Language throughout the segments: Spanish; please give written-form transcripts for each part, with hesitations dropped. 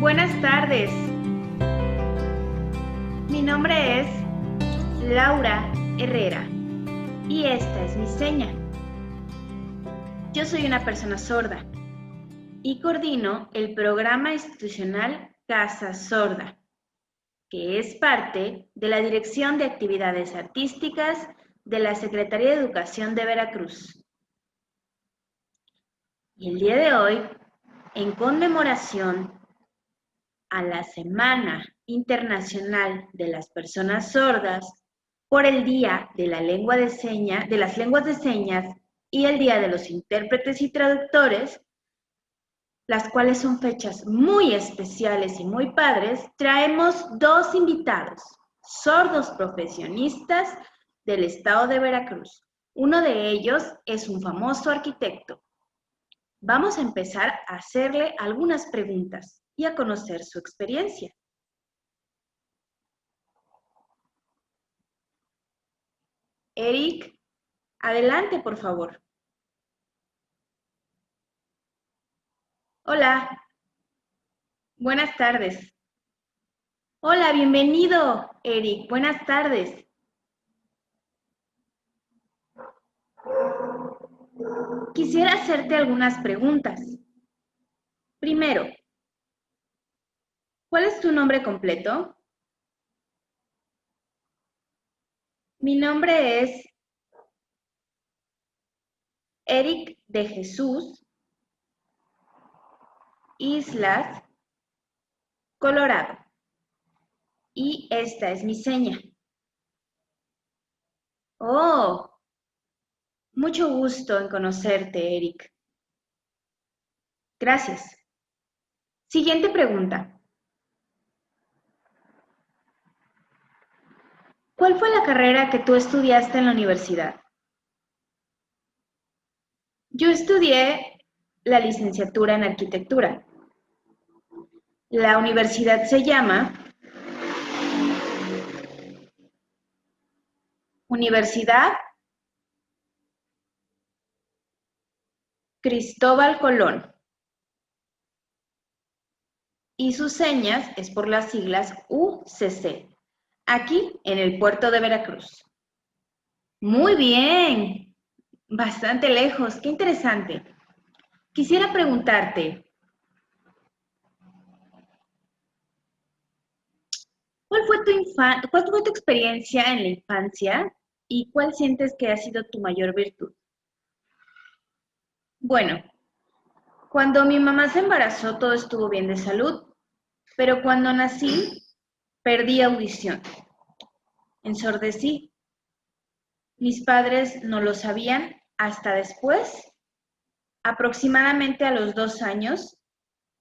Buenas tardes. Mi nombre es Laura Herrera y esta es mi seña. Yo soy una persona sorda y coordino el programa institucional Casa Sorda, que es parte de la Dirección de Actividades Artísticas de la Secretaría de Educación de Veracruz. Y el día de hoy, en conmemoración a la Semana Internacional de las Personas Sordas, por el Día de la Lengua de Señas, de las Lenguas de Señas y el Día de los Intérpretes y Traductores, las cuales son fechas muy especiales y muy padres, traemos dos invitados, sordos profesionistas del estado de Veracruz. Uno de ellos es un famoso arquitecto. Vamos a empezar a hacerle algunas preguntas y a conocer su experiencia. Eric, adelante, por favor. Hola, buenas tardes. Hola, bienvenido, Eric. Buenas tardes. Quisiera hacerte algunas preguntas. Primero, ¿cuál es tu nombre completo? Mi nombre es Eric de Jesús Islas, Colorado. Y esta es mi seña. Oh, mucho gusto en conocerte, Eric. Gracias. Siguiente pregunta. ¿Cuál fue la carrera que tú estudiaste en la universidad? Yo estudié la licenciatura en arquitectura. La universidad se llama Universidad Cristóbal Colón y sus señas es por las siglas UCC, aquí en el puerto de Veracruz. Muy bien, bastante lejos, qué interesante. Quisiera preguntarte, ¿cuál fue tu experiencia en la infancia y cuál sientes que ha sido tu mayor virtud? Bueno, cuando mi mamá se embarazó todo estuvo bien de salud, pero cuando nací perdí audición, ensordecí. Mis padres no lo sabían hasta después, aproximadamente a los 2 años,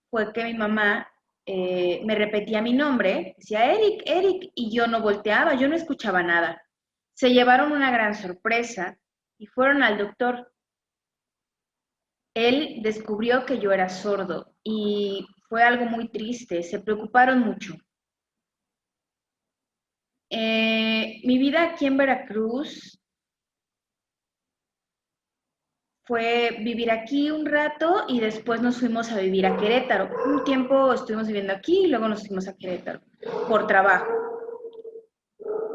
fue que mi mamá me repetía mi nombre, decía Eric, Eric, y yo no volteaba, yo no escuchaba nada. Se llevaron una gran sorpresa y fueron al doctor. Él descubrió que yo era sordo y fue algo muy triste, se preocuparon mucho. Mi vida aquí en Veracruz fue vivir aquí un rato y después nos fuimos a vivir a Querétaro. Un tiempo estuvimos viviendo aquí y luego nos fuimos a Querétaro por trabajo.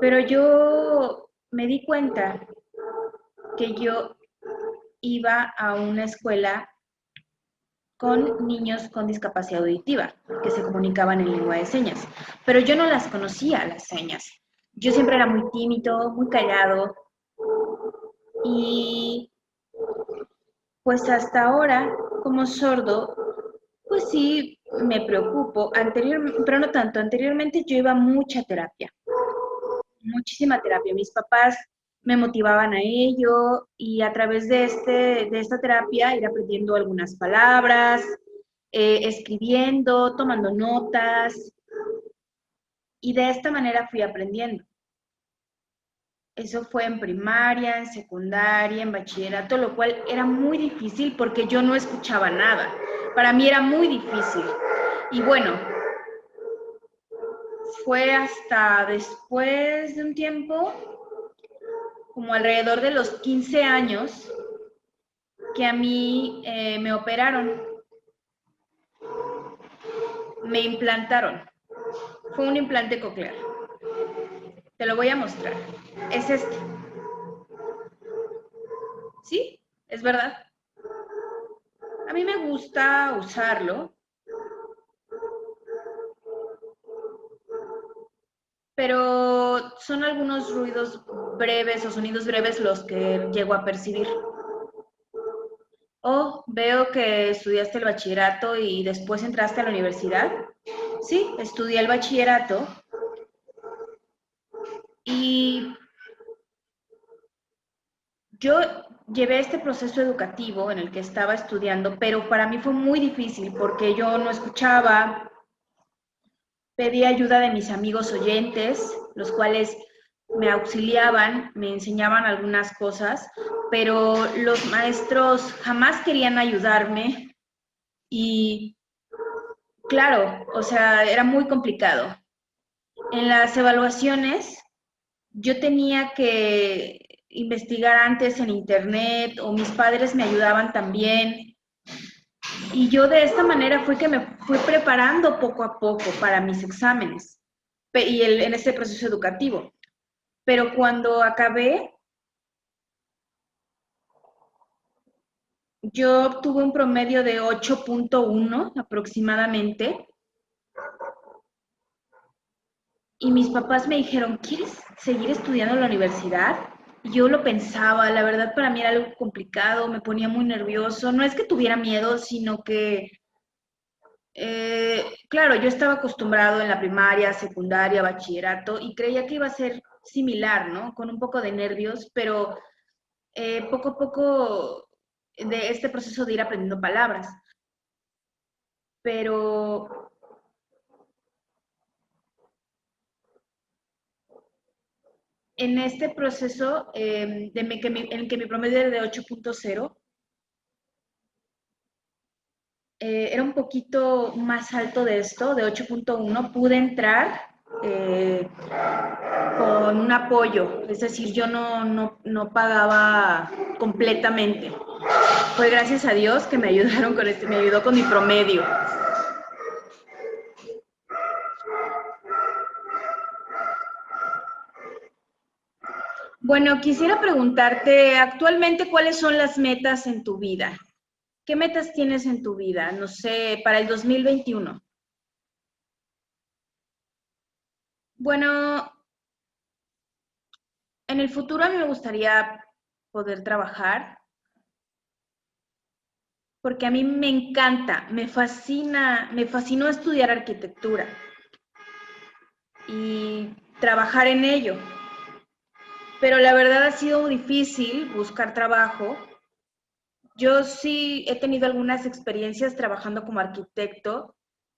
Pero yo me di cuenta que yo iba a una escuela con niños con discapacidad auditiva que se comunicaban en lengua de señas, pero yo no las conocía las señas. Yo siempre era muy tímido, muy callado y pues hasta ahora como sordo pues sí, me preocupo. Pero no tanto. Anteriormente yo iba a mucha terapia, muchísima terapia. Mis papás me motivaban a ello y a través de esta terapia ir aprendiendo algunas palabras, escribiendo, tomando notas y de esta manera fui aprendiendo. Eso fue en primaria, en secundaria, en bachillerato, lo cual era muy difícil porque yo no escuchaba nada. Para mí era muy difícil. Y bueno, fue hasta después de un tiempo, como alrededor de los 15 años, que a mí me operaron. me implantaron. Fue un implante coclear. Te lo voy a mostrar. Es este. Sí, es verdad. A mí me gusta usarlo, pero son algunos ruidos breves o sonidos breves los que llego a percibir. Oh, veo que estudiaste el bachillerato y después entraste a la universidad. Sí, estudié el bachillerato y yo llevé este proceso educativo en el que estaba estudiando, pero para mí fue muy difícil porque yo no escuchaba, pedí ayuda de mis amigos oyentes, los cuales me auxiliaban, me enseñaban algunas cosas, pero los maestros jamás querían ayudarme y claro, o sea, era muy complicado. En las evaluaciones yo tenía que investigar antes en internet o mis padres me ayudaban también y yo de esta manera fue que me fui preparando poco a poco para mis exámenes en este proceso educativo. Pero cuando acabé, yo obtuve un promedio de 8.1 aproximadamente y mis papás me dijeron, ¿quieres seguir estudiando en la universidad? Y yo lo pensaba, la verdad para mí era algo complicado, me ponía muy nervioso. No es que tuviera miedo, sino que, claro, yo estaba acostumbrado en la primaria, secundaria, bachillerato y creía que iba a ser similar, ¿no? Con un poco de nervios, pero poco a poco de este proceso de ir aprendiendo palabras. Pero en este proceso en el que mi promedio era de 8.0, era un poquito más alto de esto, de 8.1, pude entrar eh, con un apoyo, es decir, yo no pagaba completamente. Fue gracias a Dios que me ayudaron con me ayudó con mi promedio. Bueno, quisiera preguntarte actualmente cuáles son las metas en tu vida. ¿Qué metas tienes en tu vida? No sé, para el 2021. Bueno, en el futuro a mí me gustaría poder trabajar porque a mí me encanta, me fascinó estudiar arquitectura y trabajar en ello. Pero la verdad ha sido difícil buscar trabajo. Yo sí he tenido algunas experiencias trabajando como arquitecto,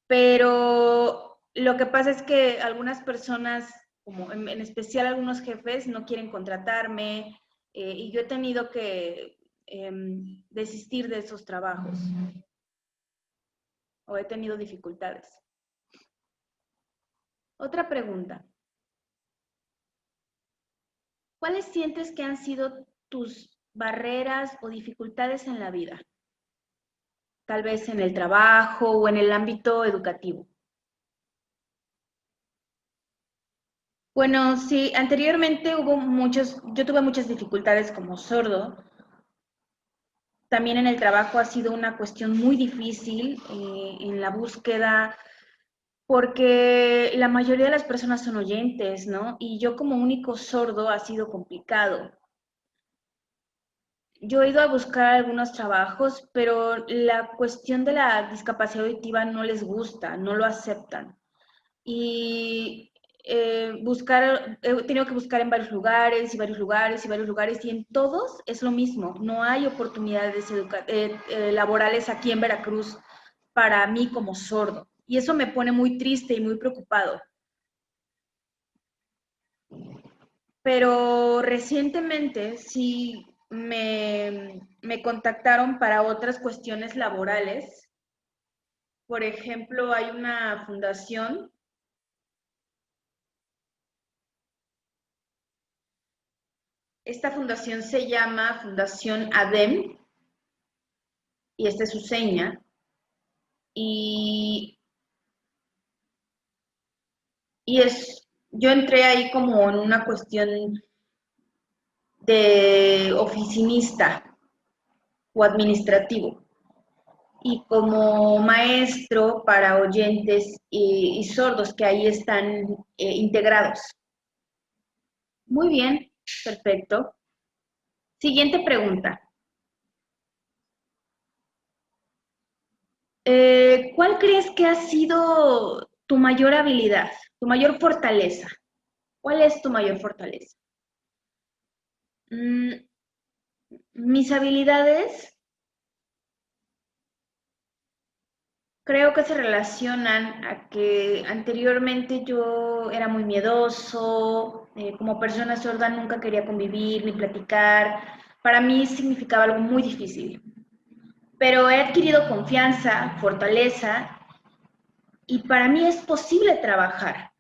pero lo que pasa es que algunas personas, como en especial algunos jefes, no quieren contratarme y yo he tenido que desistir de esos trabajos o he tenido dificultades. Otra pregunta. ¿Cuáles sientes que han sido tus barreras o dificultades en la vida? Tal vez en el trabajo o en el ámbito educativo. Bueno, sí, anteriormente yo tuve muchas dificultades como sordo. También en el trabajo ha sido una cuestión muy difícil en la búsqueda, porque la mayoría de las personas son oyentes, ¿no? Y yo como único sordo ha sido complicado. Yo he ido a buscar algunos trabajos, pero la cuestión de la discapacidad auditiva no les gusta, no lo aceptan. Y he tenido que buscar en varios lugares y varios lugares y varios lugares y en todos es lo mismo, no hay oportunidades laborales aquí en Veracruz para mí como sordo y eso me pone muy triste y muy preocupado. Pero recientemente sí me contactaron para otras cuestiones laborales. Por ejemplo, hay una fundación. Esta fundación se llama Fundación ADEM y esta es su seña. Y yo entré ahí como en una cuestión de oficinista o administrativo y como maestro para oyentes y sordos que ahí están integrados. Muy bien, perfecto. Siguiente pregunta. ¿Cuál crees que ha sido tu mayor habilidad, tu mayor fortaleza? ¿Cuál es tu mayor fortaleza? Mm, mis habilidades creo que se relacionan a que anteriormente yo era muy miedoso, como persona sorda nunca quería convivir ni platicar. Para mí significaba algo muy difícil, pero he adquirido confianza, fortaleza y para mí es posible trabajar.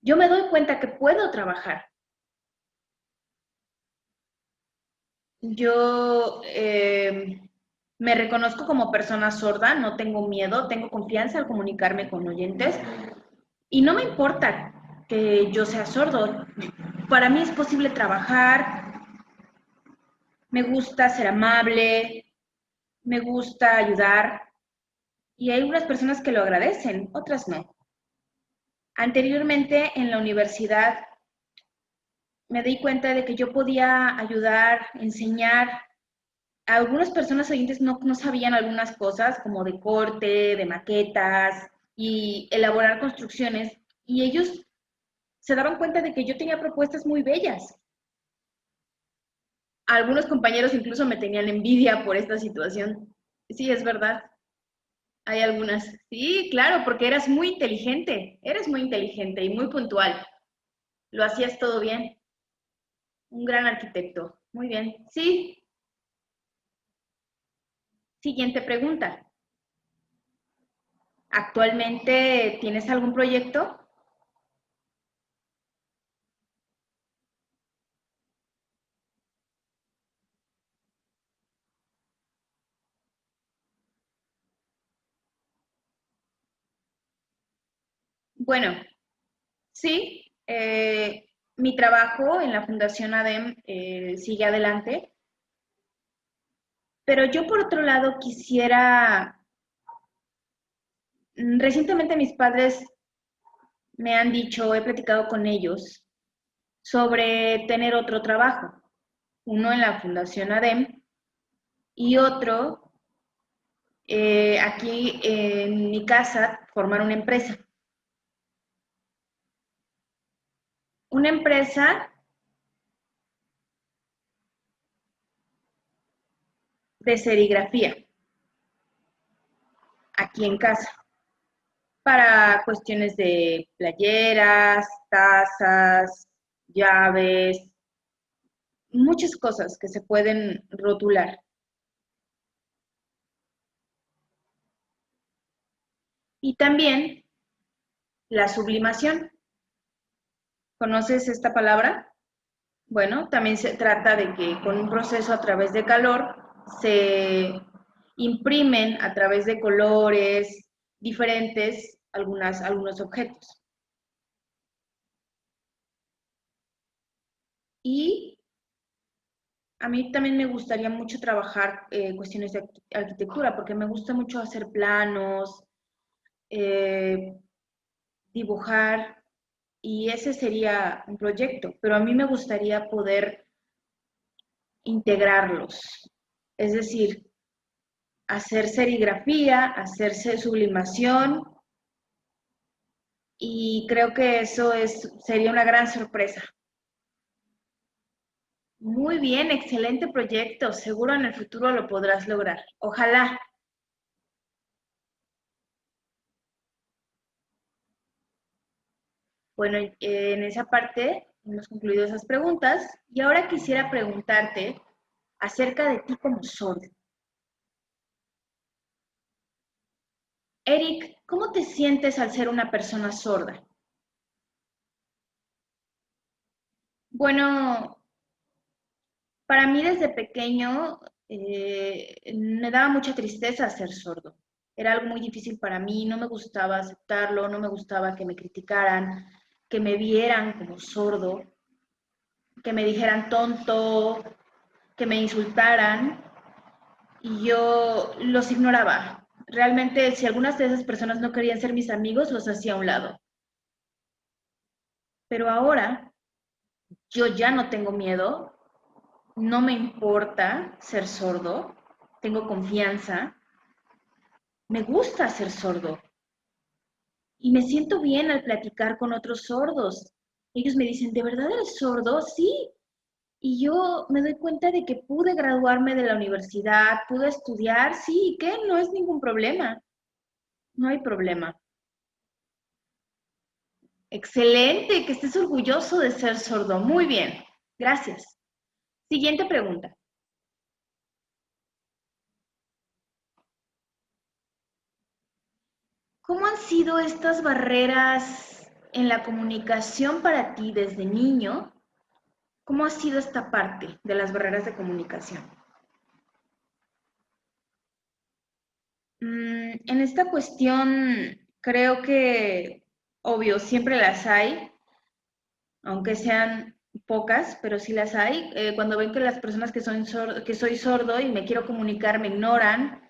Yo me doy cuenta que puedo trabajar. Yo me reconozco como persona sorda, no tengo miedo, tengo confianza al comunicarme con oyentes y no me importa que yo sea sordo. Para mí es posible trabajar, me gusta ser amable, me gusta ayudar y hay unas personas que lo agradecen, otras no. Anteriormente en la universidad me di cuenta de que yo podía ayudar, enseñar. Algunas personas oyentes no sabían algunas cosas como de corte, de maquetas y elaborar construcciones y ellos se daban cuenta de que yo tenía propuestas muy bellas. Algunos compañeros incluso me tenían envidia por esta situación. Sí, es verdad. Hay algunas. Sí, claro, porque eres muy inteligente y muy puntual. Lo hacías todo bien. Un gran arquitecto. Muy bien. Sí, siguiente pregunta. ¿Actualmente tienes algún proyecto? Bueno, sí, mi trabajo en la Fundación ADEM sigue adelante, pero yo por otro lado quisiera, recientemente mis padres me han dicho, he platicado con ellos sobre tener otro trabajo, uno en la Fundación ADEM y otro aquí en mi casa, formar una empresa de serigrafía aquí en casa, para cuestiones de playeras, tazas, llaves, muchas cosas que se pueden rotular. Y también la sublimación. ¿Conoces esta palabra? Bueno, también se trata de que con un proceso a través de calor se imprimen a través de colores diferentes algunos objetos. Y a mí también me gustaría mucho trabajar cuestiones de arquitectura, porque me gusta mucho hacer planos, eh, dibujar, y ese sería un proyecto, pero a mí me gustaría poder integrarlos, es decir, hacer serigrafía, hacerse sublimación, y creo que sería una gran sorpresa. Muy bien, excelente proyecto, seguro en el futuro lo podrás lograr. Ojalá. Bueno, en esa parte hemos concluido esas preguntas y ahora quisiera preguntarte acerca de ti como sordo. Eric, ¿cómo te sientes al ser una persona sorda? Bueno, para mí desde pequeño me daba mucha tristeza ser sordo. Era algo muy difícil para mí, no me gustaba aceptarlo, no me gustaba que me criticaran. que me vieran como sordo, que me dijeran tonto, que me insultaran y yo los ignoraba. Realmente, si algunas de esas personas no querían ser mis amigos, los hacía a un lado. Pero ahora yo ya no tengo miedo, no me importa ser sordo, tengo confianza, me gusta ser sordo y me siento bien al platicar con otros sordos. Ellos me dicen, ¿de verdad eres sordo? Sí. Y yo me doy cuenta de que pude graduarme de la universidad, pude estudiar, sí, que no es ningún problema, no hay problema. Excelente, que estés orgulloso de ser sordo. Muy bien, gracias. Siguiente pregunta. ¿Cómo han sido estas barreras en la comunicación para ti desde niño? ¿Cómo ha sido esta parte de las barreras de comunicación? En esta cuestión creo que, obvio, siempre las hay, aunque sean pocas, pero sí las hay. Cuando ven que las personas que soy sordo y me quiero comunicar me ignoran,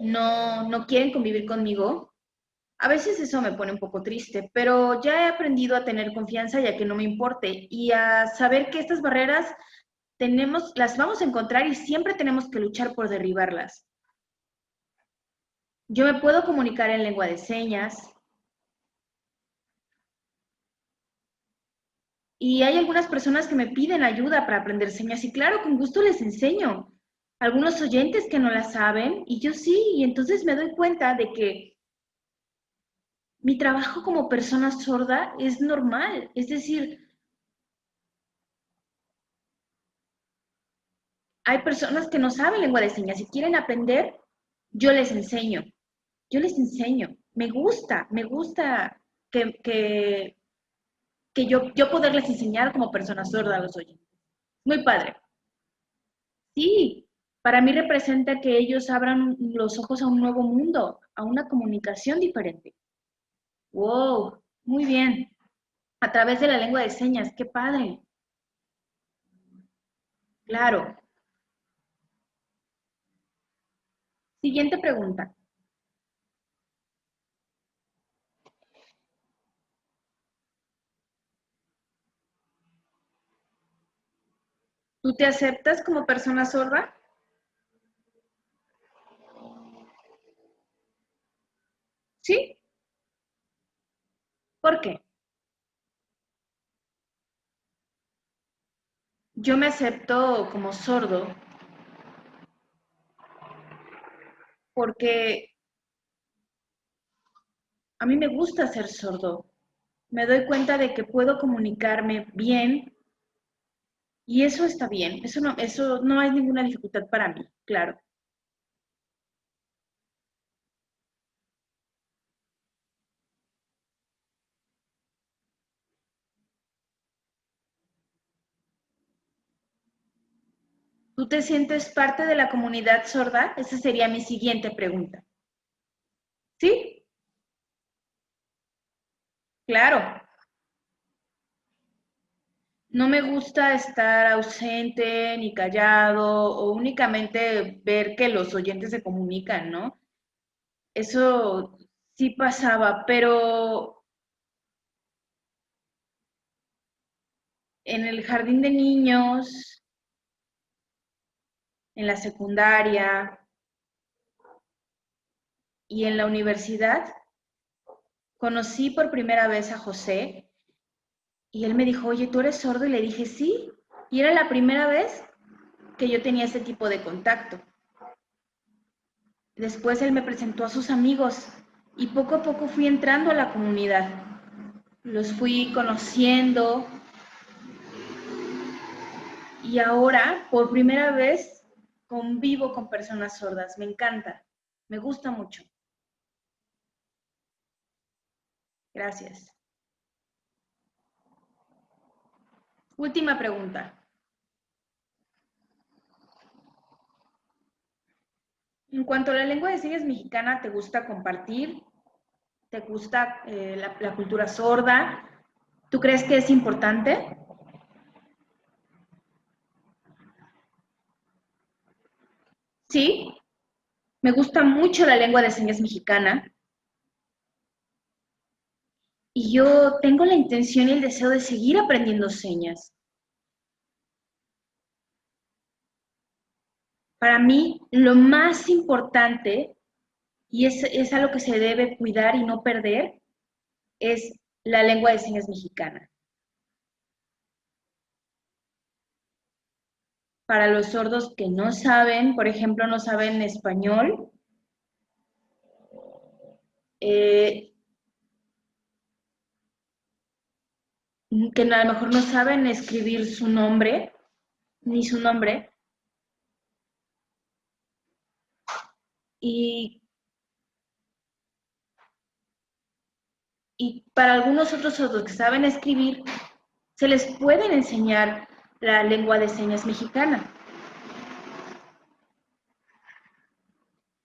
no quieren convivir conmigo, a veces eso me pone un poco triste, pero ya he aprendido a tener confianza y a que no me importe y a saber que estas barreras las vamos a encontrar y siempre tenemos que luchar por derribarlas. Yo me puedo comunicar en lengua de señas y hay algunas personas que me piden ayuda para aprender señas y claro, con gusto les enseño. Algunos oyentes que no la saben y yo sí, y entonces me doy cuenta de que mi trabajo como persona sorda es normal, es decir, hay personas que no saben lengua de señas y quieren aprender, yo les enseño, yo les enseño. Me gusta que, que, que yo poderles enseñar como persona sorda a los oyentes. Muy padre. Sí, para mí representa que ellos abran los ojos a un nuevo mundo, a una comunicación diferente. Wow, muy bien. A través de la lengua de señas, qué padre. Claro. Siguiente pregunta. ¿Tú te aceptas como persona sorda? Sí. ¿Por qué? Yo me acepto como sordo porque a mí me gusta ser sordo. Me doy cuenta de que puedo comunicarme bien y eso está bien. Eso no hay ninguna dificultad para mí, claro. ¿Tú te sientes parte de la comunidad sorda? Esa sería mi siguiente pregunta. ¿Sí? Claro. No me gusta estar ausente ni callado o únicamente ver que los oyentes se comunican, ¿no? Eso sí pasaba, pero en el jardín de niños, en la secundaria y en la universidad, conocí por primera vez a José y él me dijo, oye, ¿tú eres sordo? Y le dije, sí. Y era la primera vez que yo tenía ese tipo de contacto. Después él me presentó a sus amigos y poco a poco fui entrando a la comunidad. Los fui conociendo y ahora, por primera vez, convivo con personas sordas. Me encanta, me gusta mucho. Gracias. Última pregunta. En cuanto a la lengua de señas mexicana, ¿te gusta compartir? ¿Te gusta la cultura sorda? ¿Tú crees que es importante? Sí, me gusta mucho la lengua de señas mexicana y yo tengo la intención y el deseo de seguir aprendiendo señas. Para mí, lo más importante, y es algo que se debe cuidar y no perder, es la lengua de señas mexicana. Para los sordos que no saben, por ejemplo, no saben español, eh, que a lo mejor no saben escribir su nombre, ni su nombre, y, y para algunos otros sordos que saben escribir, se les pueden enseñar la lengua de señas mexicana.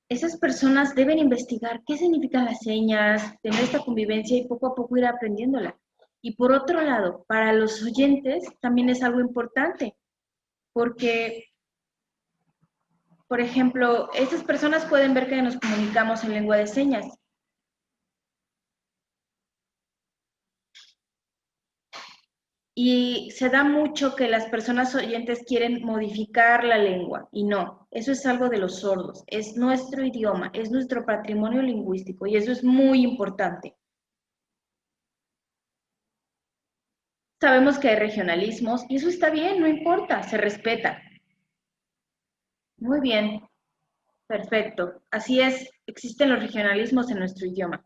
Esas personas deben investigar qué significan las señas, tener esta convivencia y poco a poco ir aprendiéndola. Y por otro lado, para los oyentes también es algo importante, porque, por ejemplo, estas personas pueden ver que nos comunicamos en lengua de señas. Y se da mucho que las personas oyentes quieren modificar la lengua y no, eso es algo de los sordos, es nuestro idioma, es nuestro patrimonio lingüístico y eso es muy importante. Sabemos que hay regionalismos y eso está bien, no importa, se respeta. Muy bien, perfecto. Así es, existen los regionalismos en nuestro idioma.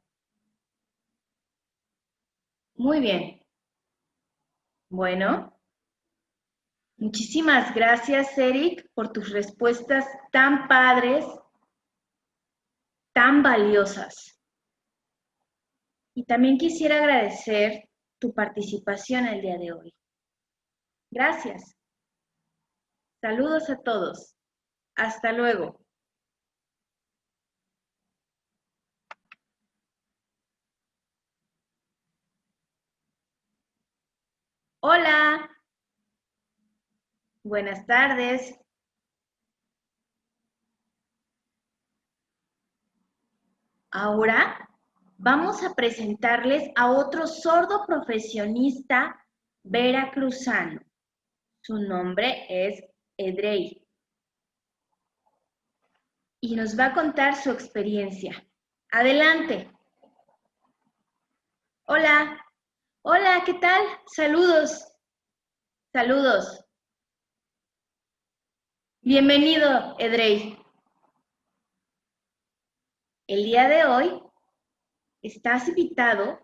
Muy bien. Bueno, muchísimas gracias, Eric, por tus respuestas tan padres, tan valiosas. Y también quisiera agradecer tu participación el día de hoy. Gracias. Saludos a todos. Hasta luego. Hola, buenas tardes. Ahora vamos a presentarles a otro sordo profesionista veracruzano. Su nombre es Edrey y nos va a contar su experiencia. Adelante. Hola, hola, ¿qué tal? Saludos, saludos. Bienvenido, Edrey. El día de hoy estás invitado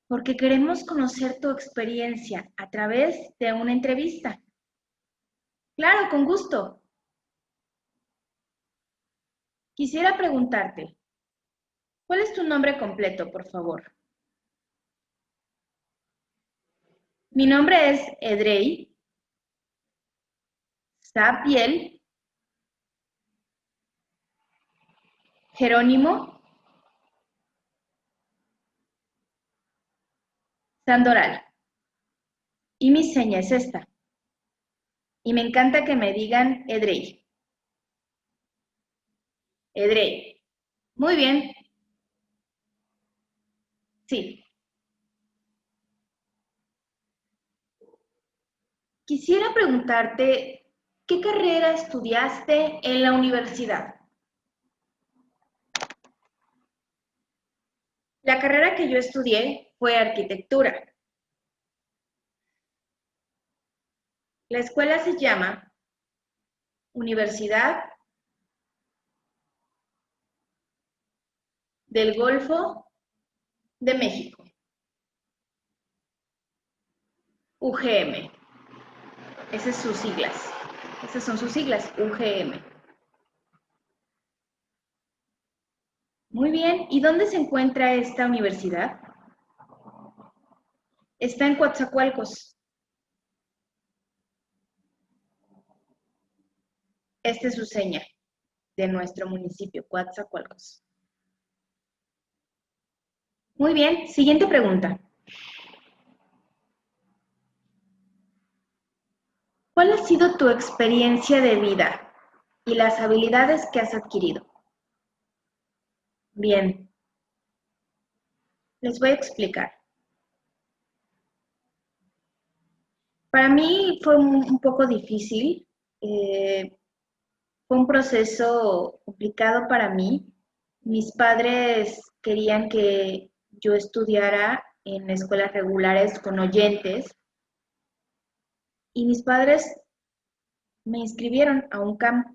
porque queremos conocer tu experiencia a través de una entrevista. Claro, con gusto. Quisiera preguntarte, ¿cuál es tu nombre completo, por favor? Mi nombre es Edrey Sabiel Jerónimo Sandoral. Y mi seña es esta. Y me encanta que me digan Edrey. Edrey. Muy bien. Sí. Quisiera preguntarte, ¿qué carrera estudiaste en la universidad? La carrera que yo estudié fue arquitectura. La escuela se llama Universidad del Golfo de México, UGM. Esas son sus siglas. Esas son sus siglas, UGM. Muy bien. ¿Y dónde se encuentra esta universidad? Está en Coatzacoalcos. Esta es su seña de nuestro municipio, Coatzacoalcos. Muy bien. Siguiente pregunta. sido tu experiencia de vida y las habilidades que has adquirido? Bien, les voy a explicar. Para mí fue un poco difícil, fue un proceso complicado para mí. Mis padres querían que yo estudiara en escuelas regulares con oyentes y mis padres me inscribieron a un camp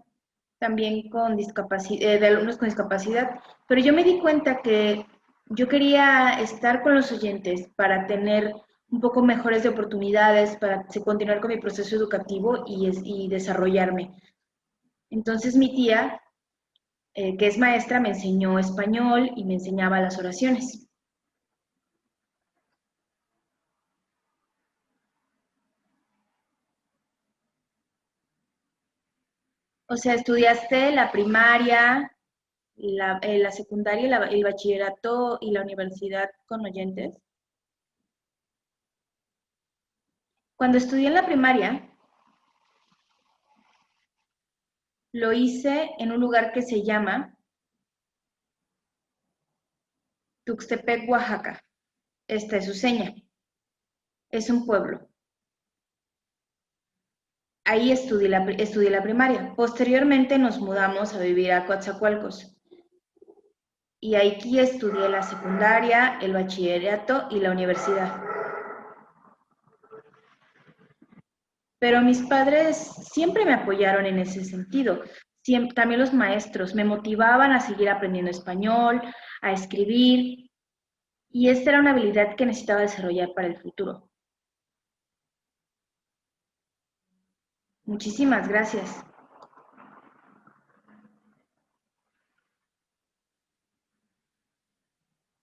también con discapacidad, de alumnos con discapacidad, pero yo me di cuenta que yo quería estar con los oyentes para tener un poco mejores de oportunidades, para continuar con mi proceso educativo y desarrollarme. Entonces mi tía, que es maestra, me enseñó español y me enseñaba las oraciones. O sea, estudiaste la primaria, la secundaria, el bachillerato y la universidad con oyentes. Cuando estudié en la primaria, lo hice en un lugar que se llama Tuxtepec, Oaxaca. Esta es su seña. Es un pueblo. Ahí estudié la primaria. Posteriormente nos mudamos a vivir a Coatzacoalcos. Y aquí estudié la secundaria, el bachillerato y la universidad. Pero mis padres siempre me apoyaron en ese sentido. También los maestros me motivaban a seguir aprendiendo español, a escribir, y esta era una habilidad que necesitaba desarrollar para el futuro. Muchísimas gracias.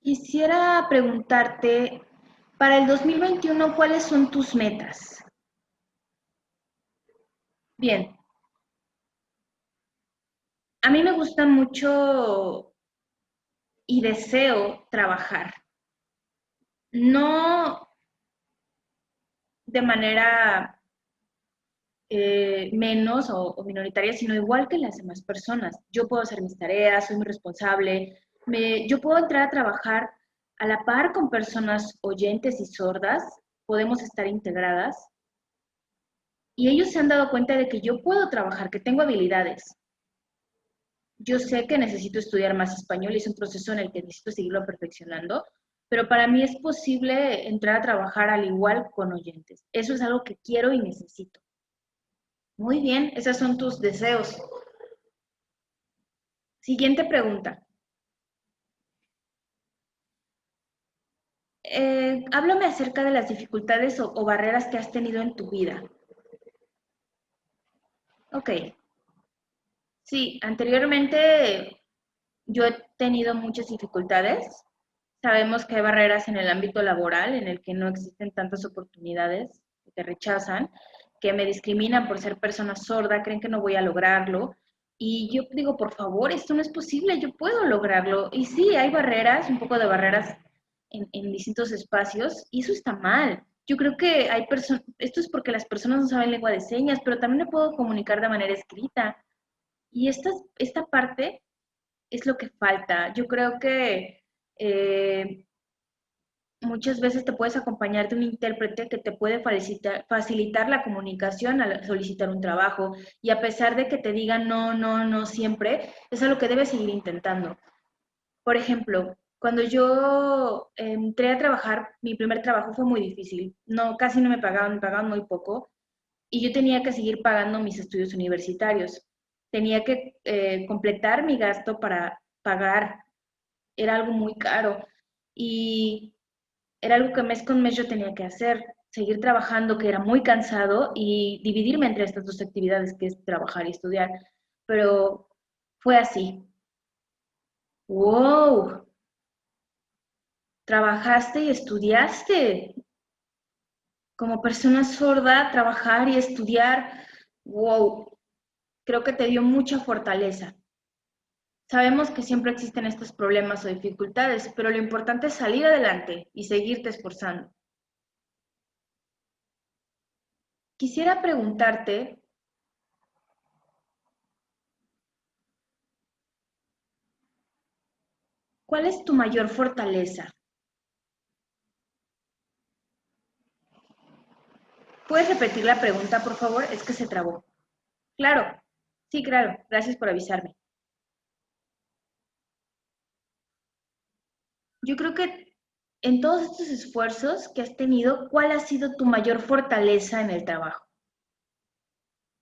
Quisiera preguntarte, para el 2021, ¿cuáles son tus metas? Bien, a mí me gusta mucho y deseo trabajar, no de manera menos o minoritaria, sino igual que las demás personas. Yo puedo hacer mis tareas, soy muy responsable, yo puedo entrar a trabajar a la par con personas oyentes y sordas, podemos estar integradas y ellos se han dado cuenta de que yo puedo trabajar, que tengo habilidades. Yo sé que necesito estudiar más español y es un proceso en el que necesito seguirlo perfeccionando, pero para mí es posible entrar a trabajar al igual con oyentes. Eso es algo que quiero y necesito. Muy bien, esos son tus deseos. Siguiente pregunta. Háblame acerca de las dificultades o barreras que has tenido en tu vida. Ok, sí, anteriormente yo he tenido muchas dificultades. Sabemos que hay barreras en el ámbito laboral en el que no existen tantas oportunidades, que te rechazan, que me discriminan por ser persona sorda, creen que no voy a lograrlo. Y yo digo, por favor, esto no es posible, yo puedo lograrlo. Y sí, hay barreras, un poco de barreras en distintos espacios, y eso está mal. Yo creo que hay personas, esto es porque las personas no saben lengua de señas, pero también me puedo comunicar de manera escrita. Y esta parte es lo que falta. Yo creo que eh, muchas veces te puedes acompañar de un intérprete que te puede facilitar la comunicación al solicitar un trabajo y a pesar de que te digan no, no, no siempre, es algo que debes seguir intentando. Por ejemplo, cuando yo entré a trabajar, mi primer trabajo fue muy difícil. No, casi no me pagaban muy poco y yo tenía que seguir pagando mis estudios universitarios. Tenía que completar mi gasto para pagar, era algo muy caro y era algo que mes con mes yo tenía que hacer, seguir trabajando, que era muy cansado y dividirme entre estas dos actividades que es trabajar y estudiar. Pero fue así. ¡Wow! Trabajaste y estudiaste. Como persona sorda, trabajar y estudiar. ¡Wow! Creo que te dio mucha fortaleza. Sabemos que siempre existen estos problemas o dificultades, pero lo importante es salir adelante y seguirte esforzando. Quisiera preguntarte, ¿cuál es tu mayor fortaleza? ¿Puedes repetir la pregunta, por favor? Es que se trabó. Claro, sí, claro. Gracias por avisarme. Yo creo que en todos estos esfuerzos que has tenido, ¿cuál ha sido tu mayor fortaleza en el trabajo?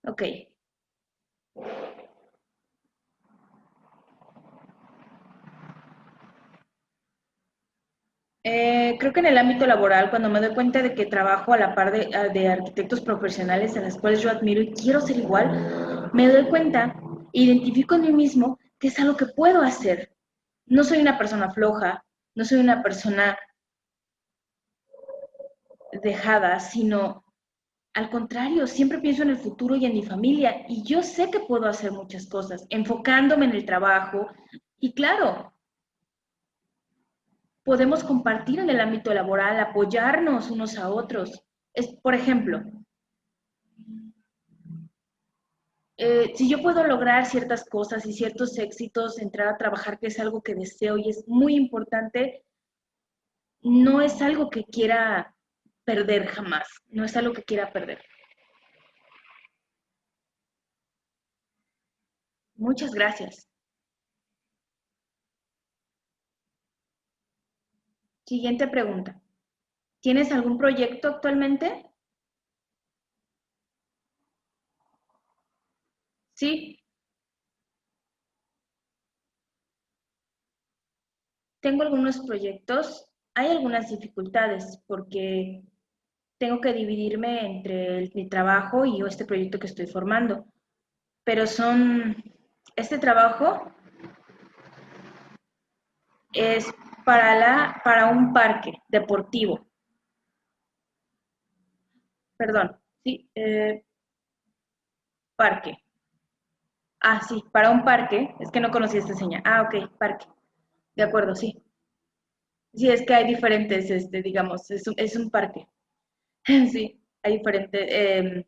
Ok. Creo que en el ámbito laboral, cuando me doy cuenta de que trabajo a la par de arquitectos profesionales a los cuales yo admiro y quiero ser igual, me doy cuenta, identifico en mí mismo que es algo que puedo hacer. No soy una persona floja, no soy una persona dejada, sino al contrario, siempre pienso en el futuro y en mi familia y yo sé que puedo hacer muchas cosas, enfocándome en el trabajo y claro, podemos compartir en el ámbito laboral, apoyarnos unos a otros. Por ejemplo, si yo puedo lograr ciertas cosas y ciertos éxitos, entrar a trabajar, que es algo que deseo y es muy importante, no es algo que quiera perder jamás, no es algo que quiera perder. Muchas gracias. Siguiente pregunta. ¿Tienes algún proyecto actualmente? Sí, tengo algunos proyectos. Hay algunas dificultades porque tengo que dividirme entre mi trabajo y este proyecto que estoy formando. Pero este trabajo es para un parque deportivo. Perdón, sí, parque. Ah, sí, para un parque. Es que no conocía esta señal. Ah, ok, parque. De acuerdo, sí. Sí, es que hay diferentes, digamos, es un parque. Sí, hay diferentes.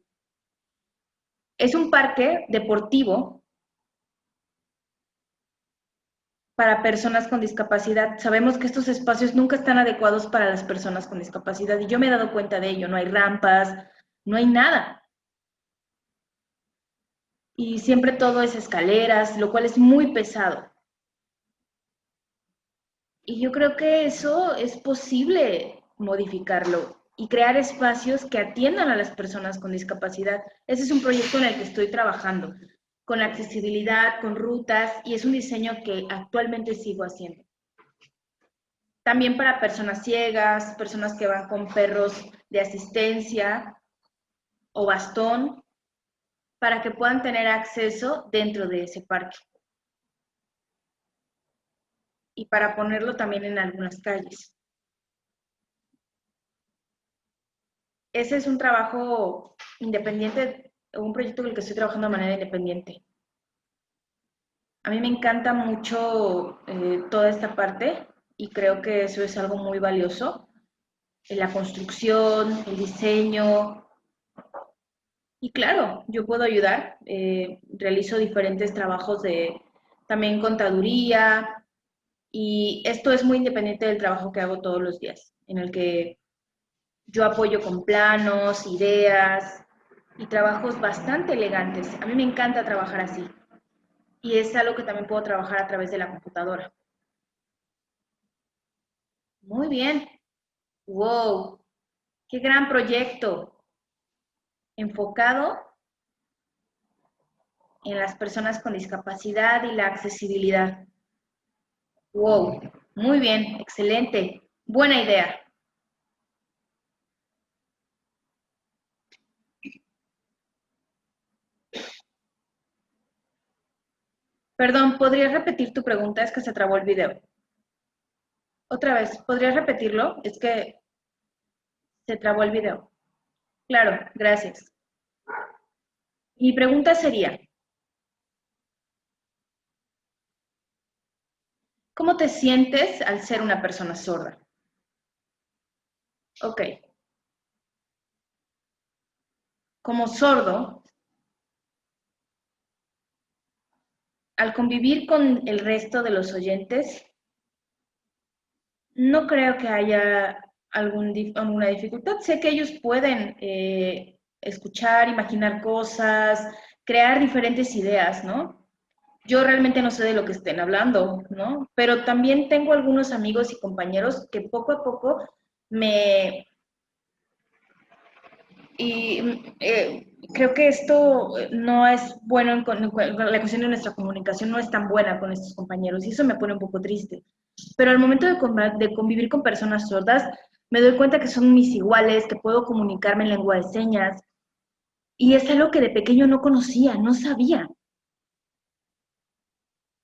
Es un parque deportivo para personas con discapacidad. Sabemos que estos espacios nunca están adecuados para las personas con discapacidad y yo me he dado cuenta de ello. No hay rampas, no hay nada. Y siempre todo es escaleras, lo cual es muy pesado. Y yo creo que eso es posible modificarlo y crear espacios que atiendan a las personas con discapacidad. Ese es un proyecto en el que estoy trabajando, con accesibilidad, con rutas, y es un diseño que actualmente sigo haciendo. También para personas ciegas, personas que van con perros de asistencia o bastón, para que puedan tener acceso dentro de ese parque y para ponerlo también en algunas calles. Ese es un trabajo independiente, un proyecto en el que estoy trabajando de manera independiente. A mí me encanta mucho toda esta parte y creo que eso es algo muy valioso. La construcción, el diseño. Y claro, yo puedo ayudar. Realizo diferentes trabajos de también contaduría y esto es muy independiente del trabajo que hago todos los días, en el que yo apoyo con planos, ideas y trabajos bastante elegantes. A mí me encanta trabajar así y es algo que también puedo trabajar a través de la computadora. Muy bien. Wow, qué gran proyecto enfocado en las personas con discapacidad y la accesibilidad. Wow, muy bien, excelente. Buena idea. Perdón, ¿podrías repetir tu pregunta? Es que se trabó el video. Otra vez, ¿podrías repetirlo? Es que se trabó el video. Claro, gracias. Mi pregunta sería, ¿cómo te sientes al ser una persona sorda? Ok, como sordo, al convivir con el resto de los oyentes, no creo que haya alguna dificultad. Sé que ellos pueden escuchar, imaginar cosas, crear diferentes ideas, ¿no? Yo realmente no sé de lo que estén hablando, ¿no? Pero también tengo algunos amigos y compañeros que poco a poco me... creo que esto no es bueno, la cuestión de nuestra comunicación no es tan buena con estos compañeros y eso me pone un poco triste. Pero al momento de convivir con personas sordas, me doy cuenta que son mis iguales, que puedo comunicarme en lengua de señas y es algo que de pequeño no conocía, no sabía.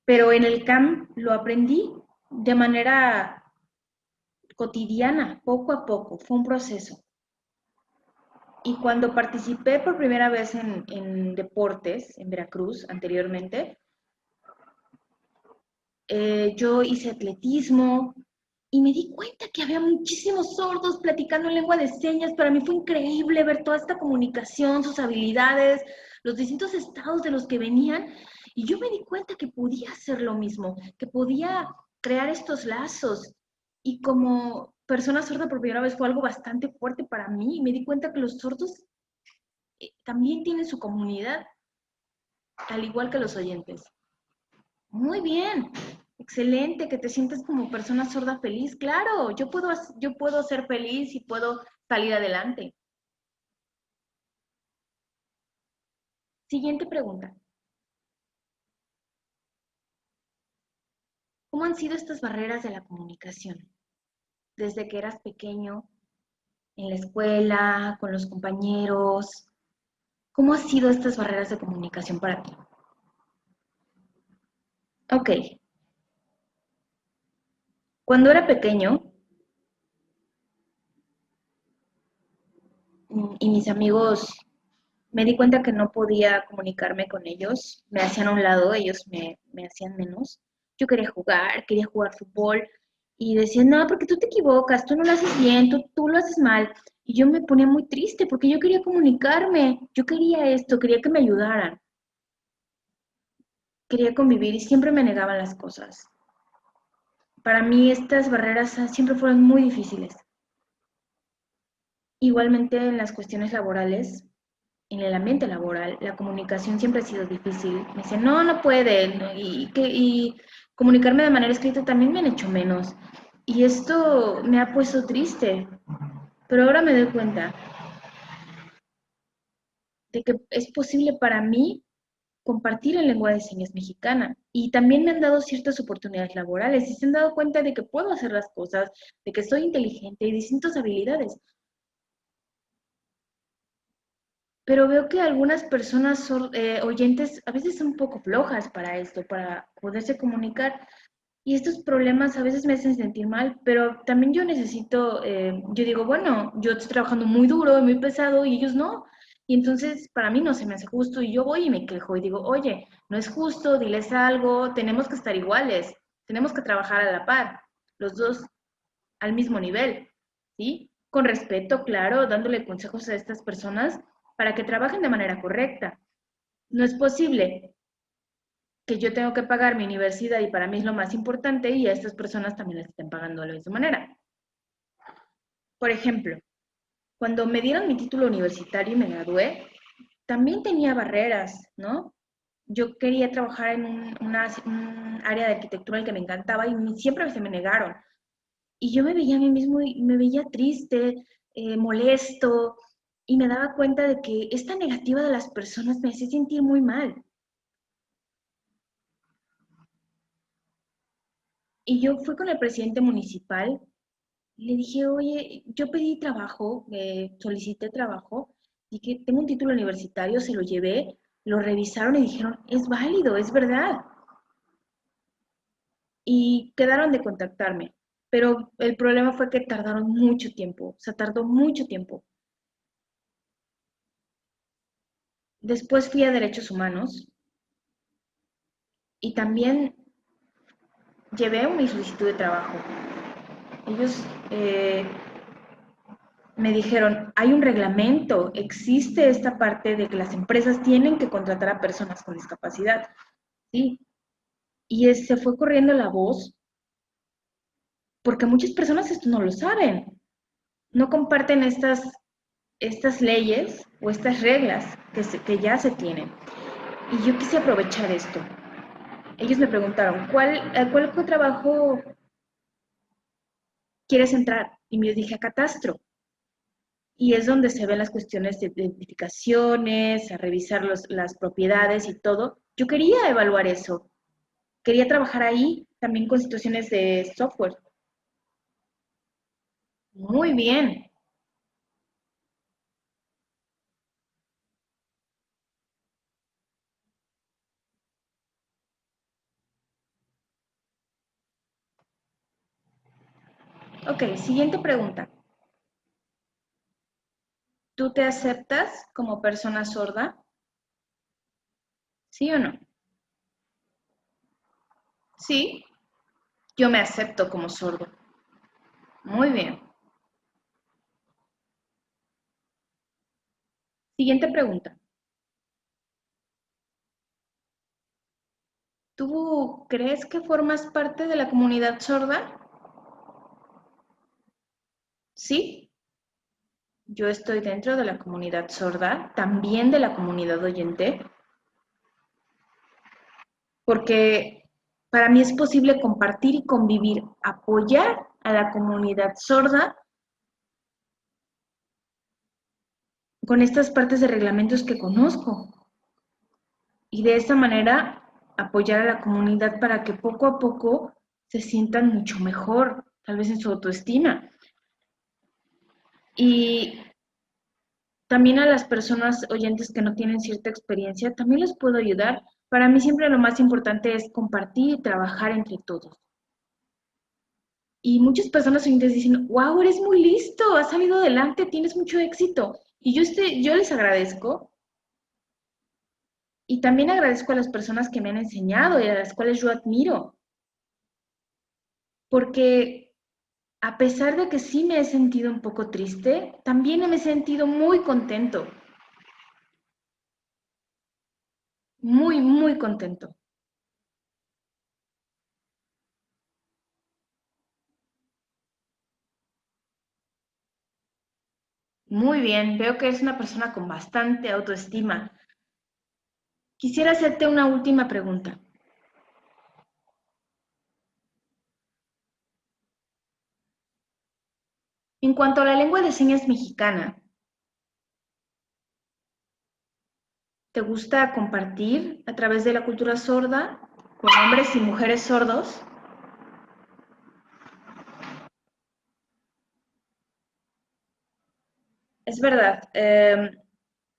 Pero en el CAM lo aprendí de manera cotidiana, poco a poco, fue un proceso. Y cuando participé por primera vez en deportes en Veracruz anteriormente, yo hice atletismo y me di cuenta que había muchísimos sordos platicando en lengua de señas. Para mí fue increíble ver toda esta comunicación, sus habilidades, los distintos estados de los que venían. Y yo me di cuenta que podía hacer lo mismo, que podía crear estos lazos. Y como persona sorda por primera vez fue algo bastante fuerte para mí. Me di cuenta que los sordos también tienen su comunidad, al igual que los oyentes. Muy bien, excelente, que te sientes como persona sorda feliz. Claro, yo puedo ser feliz y puedo salir adelante. Siguiente pregunta. ¿Cómo han sido estas barreras de la comunicación? Desde que eras pequeño, en la escuela, con los compañeros. ¿Cómo han sido estas barreras de comunicación para ti? Ok, cuando era pequeño y mis amigos me di cuenta que no podía comunicarme con ellos, me hacían a un lado, ellos me hacían menos. Yo quería jugar fútbol y decían, no, porque tú te equivocas, tú no lo haces bien, tú lo haces mal. Y yo me ponía muy triste porque yo quería comunicarme, yo quería esto, quería que me ayudaran, quería convivir y siempre me negaban las cosas. Para mí estas barreras siempre fueron muy difíciles. Igualmente en las cuestiones laborales, en el ambiente laboral, la comunicación siempre ha sido difícil. Me dicen, no, no puede, ¿no? Y comunicarme de manera escrita también me han hecho menos. Y esto me ha puesto triste, pero ahora me doy cuenta de que es posible para mí compartir en lengua de señas mexicana. Y también me han dado ciertas oportunidades laborales y se han dado cuenta de que puedo hacer las cosas, de que soy inteligente y distintas habilidades. Pero veo que algunas personas oyentes a veces son un poco flojas para esto, para poderse comunicar. Y estos problemas a veces me hacen sentir mal, pero también yo necesito, yo digo, bueno, yo estoy trabajando muy duro y muy pesado y ellos no. Y entonces para mí no se me hace justo y yo voy y me quejo y digo, oye, no es justo, diles algo, tenemos que estar iguales, tenemos que trabajar a la par, los dos al mismo nivel, ¿sí? Con respeto, claro, dándole consejos a estas personas para que trabajen de manera correcta. No es posible que yo tengo que pagar mi universidad y para mí es lo más importante y a estas personas también les estén pagando de la misma manera. Por ejemplo, cuando me dieron mi título universitario y me gradué, también tenía barreras, ¿no? Yo quería trabajar en un área de arquitectura al que me encantaba y siempre se me negaron. Y yo me veía a mí mismo y me veía triste, molesto, y me daba cuenta de que esta negativa de las personas me hacía sentir muy mal. Y yo fui con el presidente municipal y le dije, oye, yo pedí trabajo, solicité trabajo, y que tengo un título universitario, se lo llevé, lo revisaron y dijeron, es válido, es verdad. Y quedaron de contactarme. Pero el problema fue que tardaron mucho tiempo, o sea, tardó mucho tiempo. Después fui a Derechos Humanos y también llevé mi solicitud de trabajo. Ellos me dijeron, hay un reglamento, existe esta parte de que las empresas tienen que contratar a personas con discapacidad, ¿sí? Y se fue corriendo la voz porque muchas personas esto no lo saben, no comparten estas leyes o estas reglas que ya se tienen. Y yo quise aprovechar esto. Ellos me preguntaron, ¿cuál trabajo quieres entrar? Y me dije, a catastro. Y es donde se ven las cuestiones de identificaciones, a revisar las propiedades y todo. Yo quería evaluar eso. Quería trabajar ahí también con situaciones de software. Muy bien. Ok, siguiente pregunta. ¿Tú te aceptas como persona sorda? ¿Sí o no? Sí, yo me acepto como sordo. Muy bien. Siguiente pregunta. ¿Tú crees que formas parte de la comunidad sorda? Sí, yo estoy dentro de la comunidad sorda, también de la comunidad oyente, porque para mí es posible compartir y convivir, apoyar a la comunidad sorda con estas partes de reglamentos que conozco y de esta manera apoyar a la comunidad para que poco a poco se sientan mucho mejor, tal vez en su autoestima. Y también a las personas oyentes que no tienen cierta experiencia, también les puedo ayudar. Para mí siempre lo más importante es compartir y trabajar entre todos. Y muchas personas oyentes dicen, wow, eres muy listo, has salido adelante, tienes mucho éxito. Y yo les agradezco y también agradezco a las personas que me han enseñado y a las cuales yo admiro, porque a pesar de que sí me he sentido un poco triste, también me he sentido muy contento, muy, muy contento. Muy bien, veo que eres una persona con bastante autoestima. Quisiera hacerte una última pregunta. En cuanto a la lengua de señas mexicana, ¿te gusta compartir a través de la cultura sorda con hombres y mujeres sordos? Es verdad,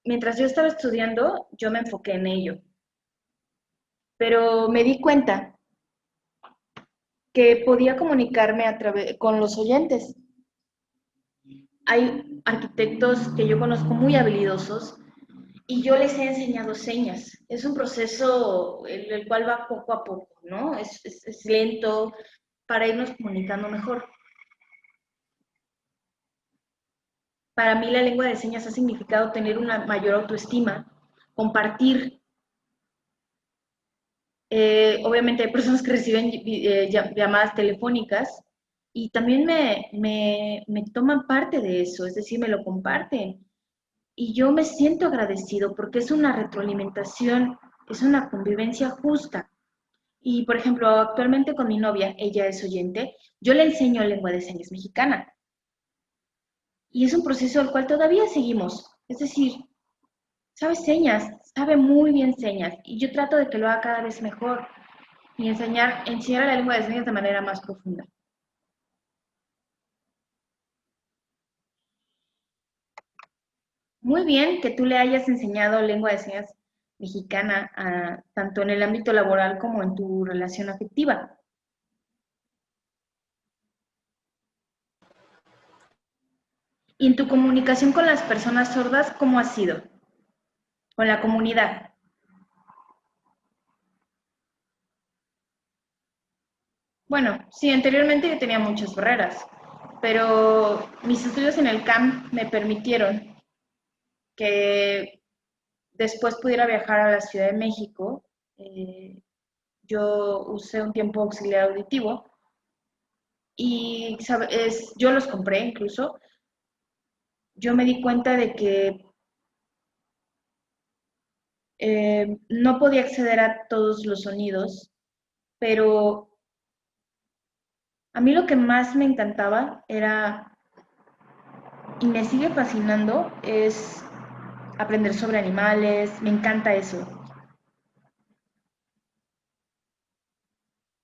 mientras yo estaba estudiando, yo me enfoqué en ello, pero me di cuenta que podía comunicarme con los oyentes. Hay arquitectos que yo conozco muy habilidosos y yo les he enseñado señas. Es un proceso el cual va poco a poco, ¿no? Es lento para irnos comunicando mejor. Para mí la lengua de señas ha significado tener una mayor autoestima, compartir. Obviamente hay personas que reciben llamadas telefónicas y también me toman parte de eso, es decir, me lo comparten. Y yo me siento agradecido porque es una retroalimentación, es una convivencia justa. Y, por ejemplo, actualmente con mi novia, ella es oyente, yo le enseño lengua de señas mexicana. Y es un proceso al cual todavía seguimos. Es decir, sabe señas, sabe muy bien señas. Y yo trato de que lo haga cada vez mejor y enseñar la lengua de señas de manera más profunda. Muy bien que tú le hayas enseñado lengua de señas mexicana, tanto en el ámbito laboral como en tu relación afectiva. Y en tu comunicación con las personas sordas, ¿cómo ha sido? Con la comunidad. Bueno, sí, anteriormente yo tenía muchas barreras. pero mis estudios en el CAM me permitieron que después pudiera viajar a la Ciudad de México. Yo usé un tiempo auxiliar auditivo y yo los compré incluso. Yo me di cuenta de que no podía acceder a todos los sonidos, pero a mí lo que más me encantaba era, y me sigue fascinando, es aprender sobre animales, me encanta eso.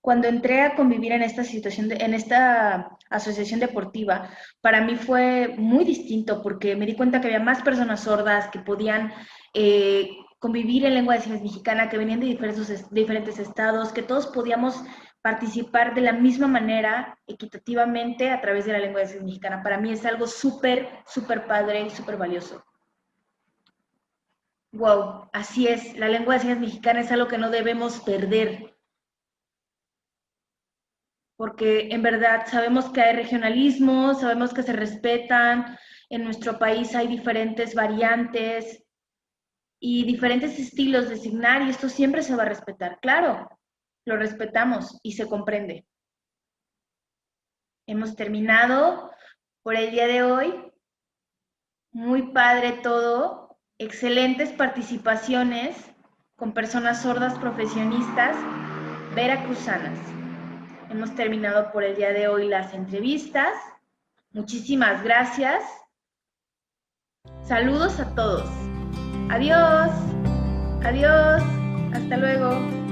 Cuando entré a convivir en esta situación, en esta asociación deportiva, para mí fue muy distinto porque me di cuenta que había más personas sordas que podían eh, convivir en lengua de señas mexicana, que venían de diferentes estados, que todos podíamos participar de la misma manera, equitativamente, a través de la lengua de señas mexicana. Para mí es algo súper, súper padre y súper valioso. Wow, así es, la lengua de señas mexicana es algo que no debemos perder, porque en verdad sabemos que hay regionalismos, sabemos que se respetan, en nuestro país hay diferentes variantes y diferentes estilos de signar y esto siempre se va a respetar. Claro, lo respetamos y se comprende. Hemos terminado por el día de hoy. Muy padre todo, excelentes participaciones con personas sordas profesionistas veracruzanas. Hemos terminado por el día de hoy las entrevistas. Muchísimas gracias. Saludos a todos. Adiós. Adiós. Hasta luego.